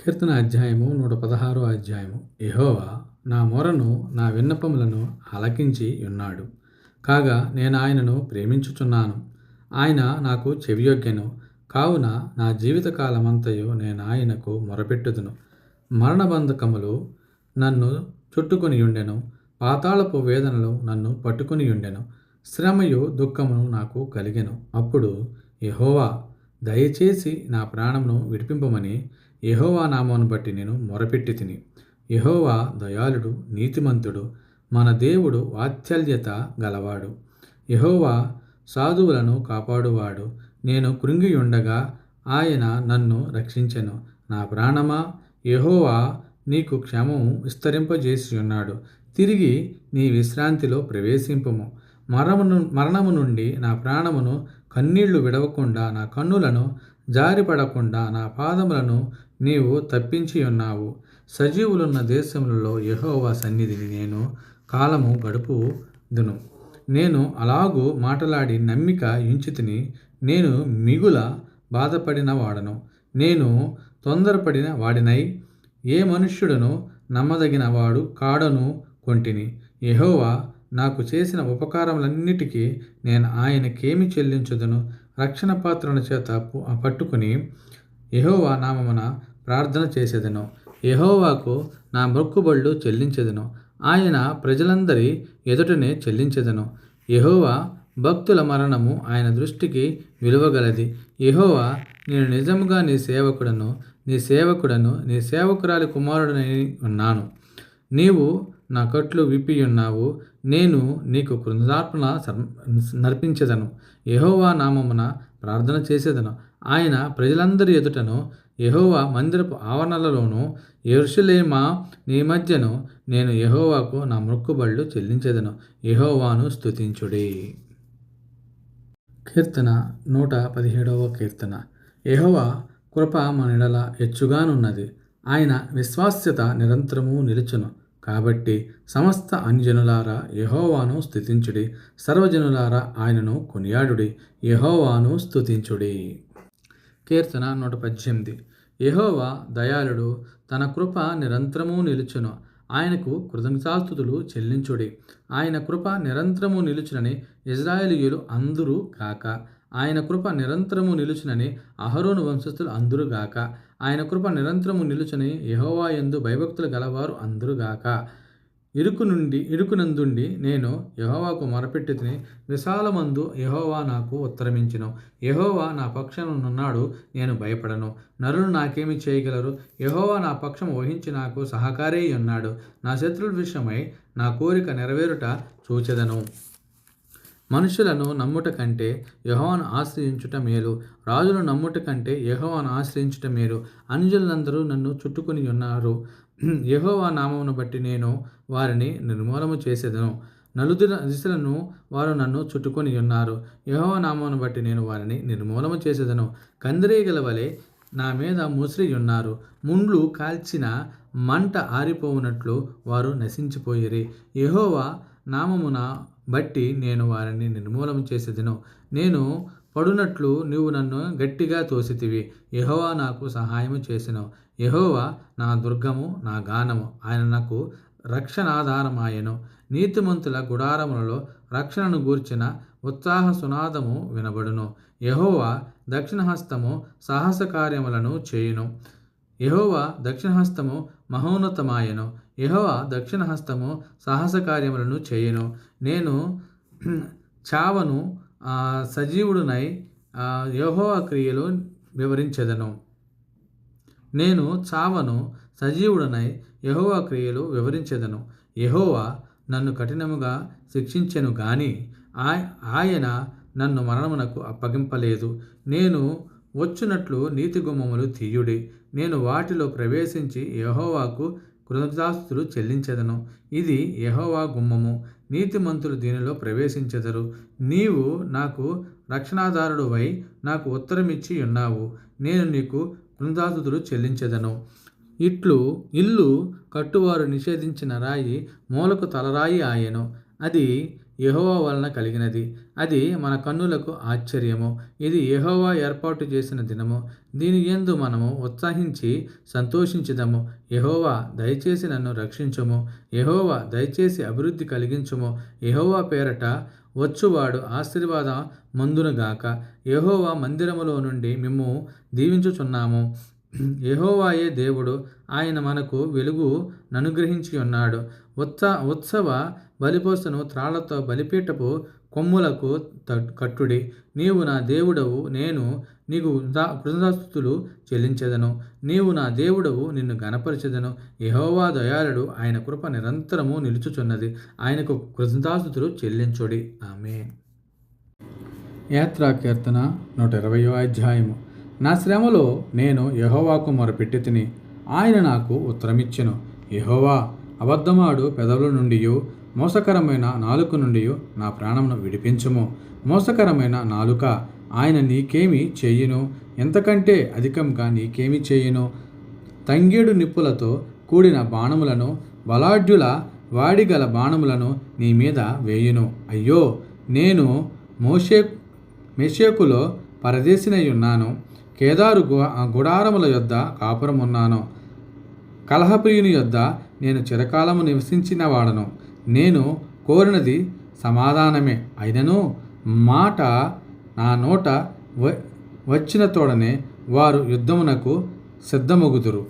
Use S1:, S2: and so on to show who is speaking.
S1: కీర్తన అధ్యాయము 116 అధ్యాయము. యెహోవా నా మొరను నా విన్నపములను ఆలకించి ఉన్నాడు. కాగా నేను ఆయనను ప్రేమించుచున్నాను. ఆయన నాకు చెవియొగ్గెను. కావున నా జీవితకాలమంతయు నేను ఆయనకు మొరపెట్టుదును. మరణబంధకములు నన్ను చుట్టుకొనియుండెను. పాతాళపు వేదనలు నన్ను పట్టుకొనియుండెను. శ్రమయు దుఃఖమును నాకు కలిగెను. అప్పుడు యెహోవా దయచేసి నా ప్రాణమును విడిపింపమని యెహోవా నామమును బట్టి నేను మొరపెట్టి తిని. యెహోవా దయాళుడు, నీతిమంతుడు, మన దేవుడు వాత్సల్యత గలవాడు. యెహోవా సాధువులను కాపాడువాడు. నేను కృంగియుండగా ఆయన నన్ను రక్షించెను. నా ప్రాణమా, యెహోవా నీకు క్షేమము విస్తరింపజేసి ఉన్నాడు. తిరిగి నీ విశ్రాంతిలో ప్రవేశింపుము. మరణము నుండి నా ప్రాణమును కన్నీళ్లు విడవకుండా, నా కన్నులను జారిపడకుండా నా పాదములను నీవు తప్పించి ఉన్నావు. సజీవులున్న దేశములలో యెహోవా సన్నిధిని నేను కాలము గడుపుదును. నేను అలాగూ మాటలాడి నమ్మిక ఉంచితిని. నేను మిగుల బాధపడిన వాడను. నేను తొందరపడిన వాడినై ఏ మనుష్యుడను నమ్మదగిన వాడు కాడను కొంటిని. యెహోవా నాకు చేసిన ఉపకారములన్నిటికీ నేను ఆయనకేమి చెల్లించుదును? రక్షణ పాత్రను చేత పట్టుకుని యెహోవా నామమున ప్రార్థన చేసేదను. యెహోవాకు నా మొక్కుబళ్ళు చెల్లించెదను. ఆయన ప్రజలందరి ఎదుటనే చెల్లించెదను. యెహోవా భక్తుల మరణము ఆయన దృష్టికి విలువగలది. యెహోవా, నేను నిజముగా నీ సేవకుడను, నీ సేవకురాలి కుమారుడనై ఉన్నాను. నీవు నా కట్లు విప్పియున్నావు. నేను నీకు కృతజ్ఞతార్పణ నర్పించెదను. యెహోవా నామమున ప్రార్థన చేసేదను. ఆయన ప్రజలందరి ఎదుటను, యెహోవా మందిరపు ఆవరణలలోను, యెరూషలేమా నీ మధ్యను నేను యెహోవాకు నా మొక్కుబళ్ళు చెల్లించెదను. యెహోవాను స్తుతించుడి. కీర్తన 117 కీర్తన. యెహోవా కృప మన ఎడల హెచ్చుగానున్నది. ఆయన విశ్వాస్యత నిరంతరము నిలుచును. కాబట్టి సమస్త అన్యజనులారా యెహోవాను స్తుతించుడి. సర్వజనులారా ఆయనను కొనియాడుడి. యెహోవాను స్తుతించుడి. కీర్తన 118. యెహోవా దయాళుడు, తన కృప నిరంతరము నిలుచును. ఆయనకు కృతజ్ఞతాస్తుతులు చెల్లించుడి. ఆయన కృప నిరంతరము నిలుచునని ఇశ్రాయేలీయులు అందురు గాక. ఆయన కృప నిరంతరము నిలుచునని అహరోను వంశస్థులు అందురు గాక. ఆయన కృప నిరంతరము నిలుచుని యెహోవా యందు భయభక్తులు గలవారు అందురు గాక. ఇరుకునందుండి నేను యెహోవాకు మొరపెట్టి తిని, విశాలమందు యెహోవా నాకు ఉత్తరమించెను. యెహోవా నా పక్షమునున్నాడు, నేను భయపడను. నరులు నాకేమి చేయగలరు? యెహోవా నా పక్షము వహించి నాకు సహకారి ఉన్నాడు. నా శత్రువుల విషయమై నా కోరిక నెరవేరుట చూచెదను. మనుషులను నమ్ముట కంటే యెహోవాను ఆశ్రయించుట మేలు. రాజులను నమ్ముట కంటే యెహోవాను ఆశ్రయించుట మేలు. అన్యజనులందరూ నన్ను చుట్టుకొని ఉన్నారు. యెహోవా నామమును బట్టి నేను వారిని నిర్మూలము చేసేదను. దిశలను వారు నన్ను చుట్టుకొని ఉన్నారు. యెహోవా నామమును బట్టి నేను వారిని నిర్మూలము చేసేదను. కందిరీగల వలె నా మీద ముసిరి ఉన్నారు. ముండ్లు కాల్చిన మంట ఆరిపోవునట్లు వారు నశించిపోయిరి. యెహోవా నామమున బట్టి నేను వారిని నిర్మూలన చేసేదను. నేను పడునట్లు నీవు నన్ను గట్టిగా తోసితివి. యెహోవా నాకు సహాయము చేసెను. యెహోవా నా దుర్గము, నా గానము. ఆయన నాకు రక్షణాధారమాయెను. నీతిమంతుల గుడారములలో రక్షణను గూర్చిన ఉత్సాహ సునాదము వినబడును. యెహోవా దక్షిణహస్తము సాహస కార్యములను చేయును. యెహోవా దక్షిణహస్తము మహోన్నతమాయెను. యెహోవా దక్షిణహస్తము సాహస కార్యములను చేయును. నేను చావను, సజీవుడునై యెహోవా క్రియలు వివరించెదను. నేను చావను, సజీవుడనై యెహోవా క్రియలు వివరించెదను. యెహోవా నన్ను కఠినముగా శిక్షించెను గాని ఆయన నన్ను మరణమునకు అప్పగింపలేదు. నేను వచ్చునట్లు నీతి గుమ్మములు తీయుడి. నేను వాటిలో ప్రవేశించి యెహోవాకు కృతజ్ఞతాస్తుతులు చెల్లించెదను. ఇది యెహోవా గుమ్మము, నీతిమంతులు దీనిలో ప్రవేశించెదరు. నీవు నాకు రక్షణాధారుడువై నాకు ఉత్తరమిచ్చి ఉన్నావు. నేను నీకు కృతజ్ఞతాస్తుతులు చెల్లించెదను. ఇల్లు కట్టువారు నిషేధించిన రాయి మూలకు తలరాయి ఆయెను. అది యెహోవా వలన కలిగినది. అది మన కన్నులకు ఆశ్చర్యము. ఇది యెహోవా ఏర్పాటు చేసిన దినము. దీని యందు మనము ఉత్సాహించి సంతోషించుదము. యెహోవా దయచేసి నన్ను రక్షించుము. యెహోవా దయచేసి అభివృద్ధి కలిగించుము. యెహోవా పేరట వచ్చువాడు ఆశీర్వాద మందునుగాక. యెహోవా మందిరములో నుండి మిమ్ము దీవించుచున్నాము. యెహోవాయే దేవుడు, ఆయన మనకు వెలుగు ననుగ్రహించి ఉన్నాడు. ఉత్సవ బలిపోసను త్రాళ్లతో బలిపీఠపు కొమ్ములకు కట్టుడి. నీవు నా దేవుడవు, నేను నీకు కృతజ్ఞతాస్తుతులు చెల్లించెదను. నీవు నా దేవుడవు, నిన్ను గణపరచెదను. యెహోవా దయాళుడు, ఆయన కృప నిరంతరము నిలుచుచున్నది. ఆయనకు కృతజ్ఞతాస్తుతులు చెల్లించుడి. ఆమేన్. యాత్రా కీర్తన 120వ అధ్యాయము. నా శ్రమలో నేను యెహోవాకు మొరపెట్టితిని, ఆయన నాకు ఉత్తరమిచ్చెను. యెహోవా, అబద్ధమాడు పెదవుల నుండియు మోసకరమైన నాలుక నుండియు నా ప్రాణమును విడిపించుము. మోసకరమైన నాలుక, ఆయన నీకేమి చేయును? ఎంతకంటే అధికంగా నీకేమి చేయును? తంగేడు నిప్పులతో కూడిన బాణములను, బలాఢ్యుల వాడిగల బాణములను నీ మీద వేయును. అయ్యో, నేను మెషేకులో పరదేశినయ్యున్నాను. కేదారు గుడారముల యొద్ద కాపురమున్నాను. కలహప్రియుని యొద్ద నేను చిరకాలము నివసించిన వాడను. నేను కోరినది సమాధానమే, అయినను మాట నా నోట వచ్చిన తోడనే వారు యుద్ధమునకు సిద్ధమగుదురు.